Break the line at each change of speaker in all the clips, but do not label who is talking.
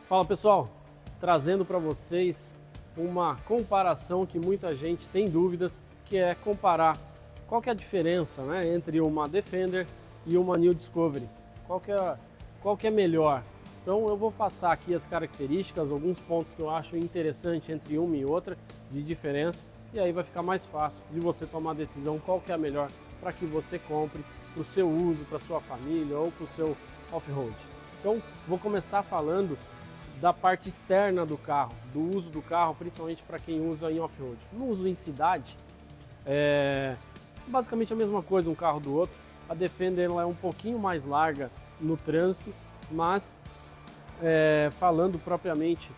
Fala pessoal, trazendo para vocês uma comparação que muita gente tem dúvidas, que é comparar qual que é a diferença, né, entre uma Defender e uma New Discovery, qual que é melhor. Então eu vou passar aqui as características, alguns pontos que eu acho interessante entre uma e outra de diferença, e aí vai ficar mais fácil de você tomar a decisão qual que é a melhor para que você compre para o seu uso, para sua família ou para o seu off-road. Então vou começar falando da parte externa do carro, do uso do carro, principalmente para quem usa em off-road. No uso em cidade, é basicamente a mesma coisa um carro do outro. A Defender ela é um pouquinho mais larga no trânsito, mas falando propriamente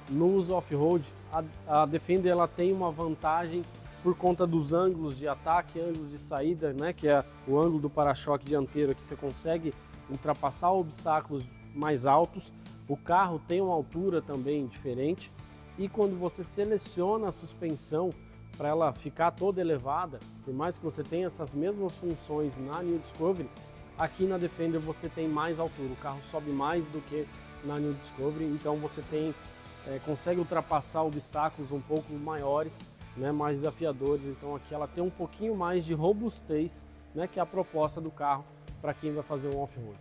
no uso off-road, a Defender ela tem uma vantagem por conta dos ângulos de ataque, ângulos de saída, né, que é o ângulo do para-choque dianteiro, que você consegue ultrapassar obstáculos mais altos. O carro tem uma altura também diferente e quando você seleciona a suspensão para ela ficar toda elevada, por mais que você tenha essas mesmas funções na New Discovery, aqui na Defender você tem mais altura, o carro sobe mais do que na New Discovery, então você consegue ultrapassar obstáculos um pouco maiores, né, mais desafiadores. Então aqui ela tem um pouquinho mais de robustez, né, que é a proposta do carro para quem vai fazer um off-road.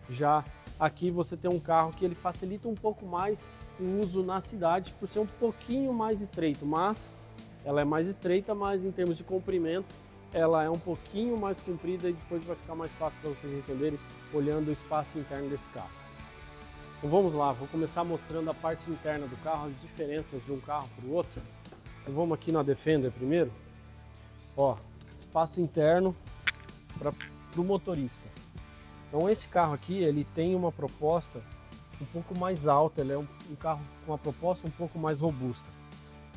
Já aqui você tem um carro que ele facilita um pouco mais o uso na cidade por ser um pouquinho mais estreito, mas ela é mais estreita, mas em termos de comprimento ela é um pouquinho mais comprida e depois vai ficar mais fácil para vocês entenderem olhando o espaço interno desse carro. Então vamos lá, vou começar mostrando a parte interna do carro, as diferenças de um carro para o outro. Então vamos aqui na Defender primeiro. Ó, espaço interno para o motorista. Então esse carro aqui, ele tem uma proposta um pouco mais alta, ele é um carro com uma proposta um pouco mais robusta.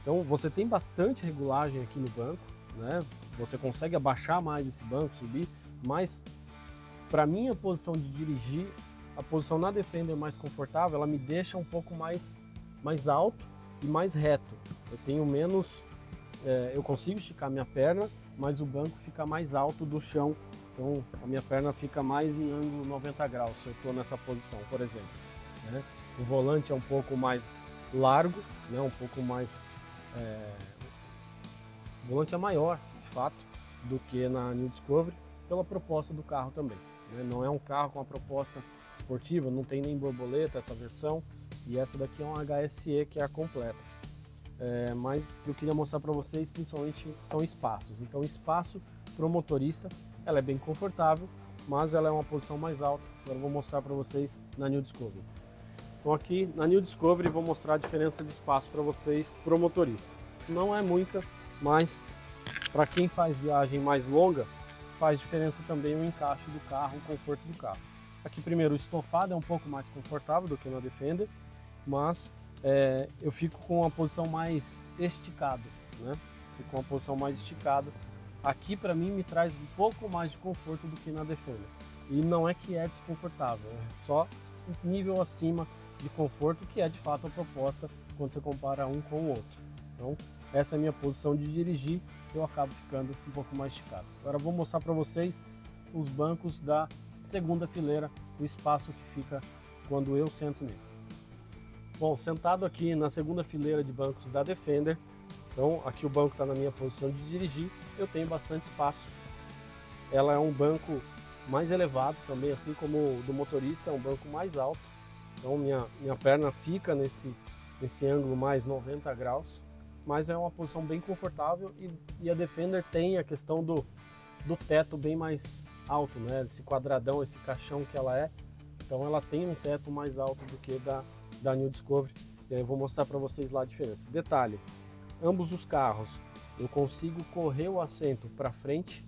Então você tem bastante regulagem aqui no banco, né? Você consegue abaixar mais esse banco, subir, mas para minha posição de dirigir, a posição na Defender mais confortável, ela me deixa um pouco mais alto e mais reto. Eu tenho menos, eu consigo esticar minha perna, mas o banco fica mais alto do chão. Então a minha perna fica mais em ângulo 90 graus se eu estou nessa posição, por exemplo, né? O volante é um pouco mais largo, né? Um pouco mais... O volante é maior, de fato, do que na New Discovery, pela proposta do carro também, né? Não é um carro com uma proposta esportiva, não tem nem borboleta essa versão, e essa daqui é uma HSE que é a completa. Mas eu queria mostrar para vocês principalmente são espaços. Então espaço para o motorista, ela é bem confortável, mas ela é uma posição mais alta. Agora eu vou mostrar para vocês na New Discovery. Então aqui na New Discovery vou mostrar a diferença de espaço para vocês para o motorista. Não é muita, mas para quem faz viagem mais longa, faz diferença também o encaixe do carro, o conforto do carro. Aqui primeiro o estofado é um pouco mais confortável do que na Defender, mas eu fico com uma posição mais esticada, né? Fico com uma posição mais esticada. Aqui para mim me traz um pouco mais de conforto do que na Defender. E não é que é desconfortável, é só um nível acima de conforto, que é de fato a proposta quando você compara um com o outro. Então essa é a minha posição de dirigir, eu acabo ficando um pouco mais esticado. Agora vou mostrar para vocês os bancos da segunda fileira, o espaço que fica quando eu sento neles. Bom, sentado aqui na segunda fileira de bancos da Defender, então aqui o banco está na minha posição de dirigir, eu tenho bastante espaço. Ela é um banco mais elevado também, assim como o do motorista, é um banco mais alto. Então minha perna fica nesse ângulo mais 90 graus, mas é uma posição bem confortável e a Defender tem a questão do teto bem mais alto, né? Esse quadradão, esse caixão que ela é, então ela tem um teto mais alto do que da New Discovery, e aí eu vou mostrar para vocês lá a diferença. Detalhe, ambos os carros eu consigo correr o assento para frente,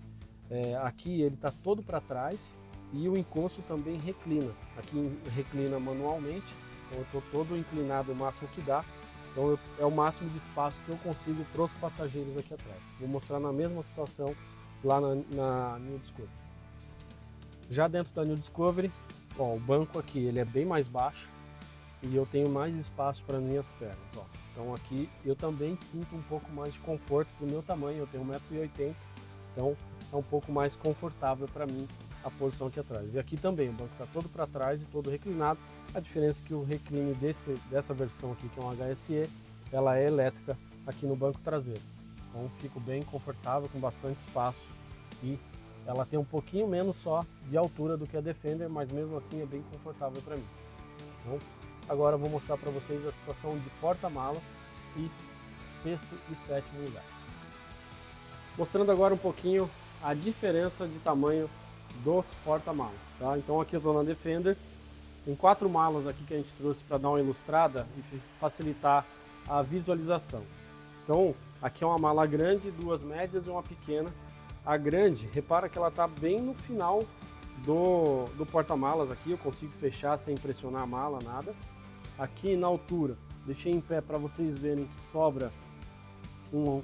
aqui ele está todo para trás e o encosto também reclina, aqui reclina manualmente, então eu estou todo inclinado o máximo que dá, então é o máximo de espaço que eu consigo para os passageiros aqui atrás. Vou mostrar na mesma situação lá na New Discovery. Já dentro da New Discovery, ó, o banco aqui ele é bem mais baixo e eu tenho mais espaço para minhas pernas. Ó. Então aqui eu também sinto um pouco mais de conforto para o meu tamanho, eu tenho 1,80 m, então é um pouco mais confortável para mim a posição aqui atrás. E aqui também, o banco está todo para trás e todo reclinado. A diferença é que o recline dessa versão aqui, que é um HSE, ela é elétrica aqui no banco traseiro. Então fico bem confortável, com bastante espaço, e ela tem um pouquinho menos só de altura do que a Defender, mas mesmo assim é bem confortável para mim. Então, agora eu vou mostrar para vocês a situação de porta-malas e sexto e sétimo lugar. Mostrando agora um pouquinho a diferença de tamanho dos porta-malas, tá? Então aqui eu estou na Defender, tem 4 malas aqui que a gente trouxe para dar uma ilustrada e facilitar a visualização. Então aqui é uma mala grande, 2 médias e uma pequena. A grande, repara que ela está bem no final do porta-malas aqui, eu consigo fechar sem pressionar a mala, nada. Aqui na altura, deixei em pé para vocês verem que sobra um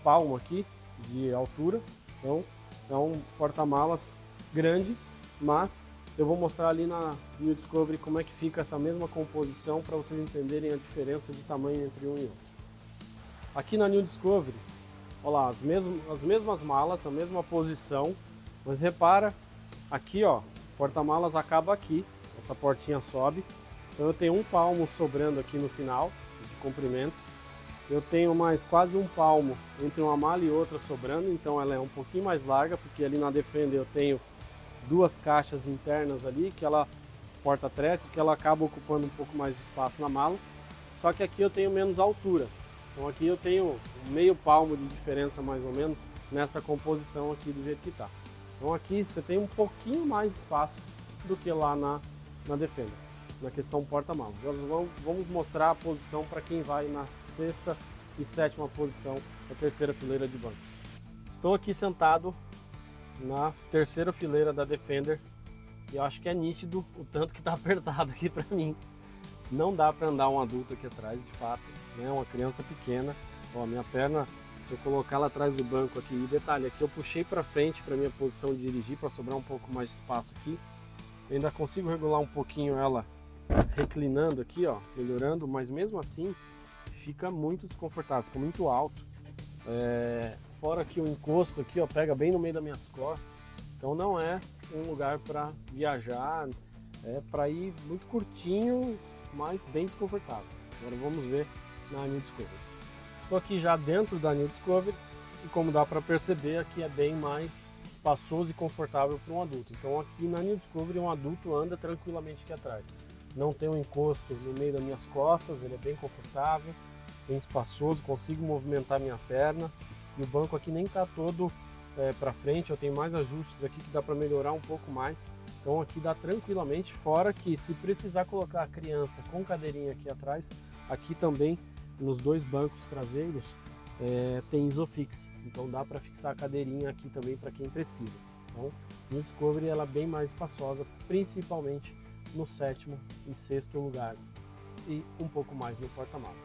palmo aqui de altura. Então é um porta-malas grande, mas eu vou mostrar ali na New Discovery como é que fica essa mesma composição para vocês entenderem a diferença de tamanho entre um e outro. Aqui na New Discovery, olha lá, as mesmas malas, a mesma posição, mas repara, aqui ó, porta-malas acaba aqui, essa portinha sobe, então eu tenho um palmo sobrando aqui no final, de comprimento. Eu tenho mais quase um palmo entre uma mala e outra sobrando, então ela é um pouquinho mais larga, porque ali na Defender eu tenho 2 caixas internas ali, que ela porta-treco, que ela acaba ocupando um pouco mais de espaço na mala, só que aqui eu tenho menos altura. Então aqui eu tenho meio palmo de diferença mais ou menos nessa composição aqui do jeito que está. Então aqui você tem um pouquinho mais de espaço do que lá na Defender, na questão porta-malas. Vamos mostrar a posição para quem vai na sexta e sétima posição da terceira fileira de bancos. Estou aqui sentado na terceira fileira da Defender e eu acho que é nítido o tanto que está apertado aqui para mim. Não dá para andar um adulto aqui atrás, de fato, né? Uma criança pequena. Ó, minha perna, se eu colocar lá atrás do banco aqui, e detalhe, aqui eu puxei para frente para minha posição de dirigir, para sobrar um pouco mais de espaço aqui. Eu ainda consigo regular um pouquinho ela reclinando aqui, ó, melhorando, mas mesmo assim fica muito desconfortável, fica muito alto. Fora que o encosto aqui, ó, pega bem no meio das minhas costas. Então não é um lugar para viajar, é para ir muito curtinho, mas bem desconfortável. Agora vamos ver na New Discovery. Estou aqui já dentro da New Discovery e como dá para perceber, aqui é bem mais espaçoso e confortável para um adulto. Então aqui na New Discovery um adulto anda tranquilamente aqui atrás. Não tem um encosto no meio das minhas costas, ele é bem confortável, bem espaçoso, consigo movimentar minha perna. E o banco aqui nem está todo para frente, eu tenho mais ajustes aqui que dá para melhorar um pouco mais. Então aqui dá tranquilamente, fora que se precisar colocar a criança com cadeirinha aqui atrás, aqui também nos 2 bancos traseiros tem Isofix, então dá para fixar a cadeirinha aqui também para quem precisa. Então no Discovery ela é bem mais espaçosa, principalmente no sétimo e sexto lugares e um pouco mais no porta-malas.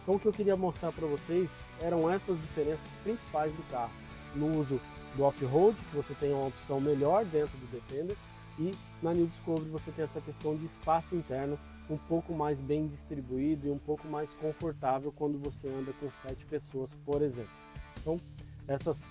Então o que eu queria mostrar para vocês eram essas diferenças principais do carro. No uso do off-road, que você tem uma opção melhor dentro do Defender, e na New Discovery você tem essa questão de espaço interno um pouco mais bem distribuído e um pouco mais confortável quando você anda com 7 pessoas, por exemplo. Então essas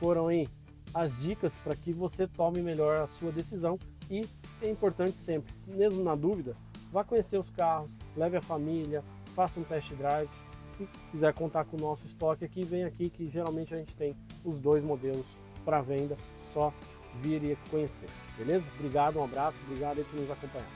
foram aí as dicas para que você tome melhor a sua decisão, e é importante sempre, mesmo na dúvida, vá conhecer os carros, leve a família, faça um test drive. Se quiser contar com o nosso estoque aqui, vem aqui que geralmente a gente tem os 2 modelos para venda, só vir e conhecer, beleza? Obrigado, um abraço, obrigado aí por nos acompanhar.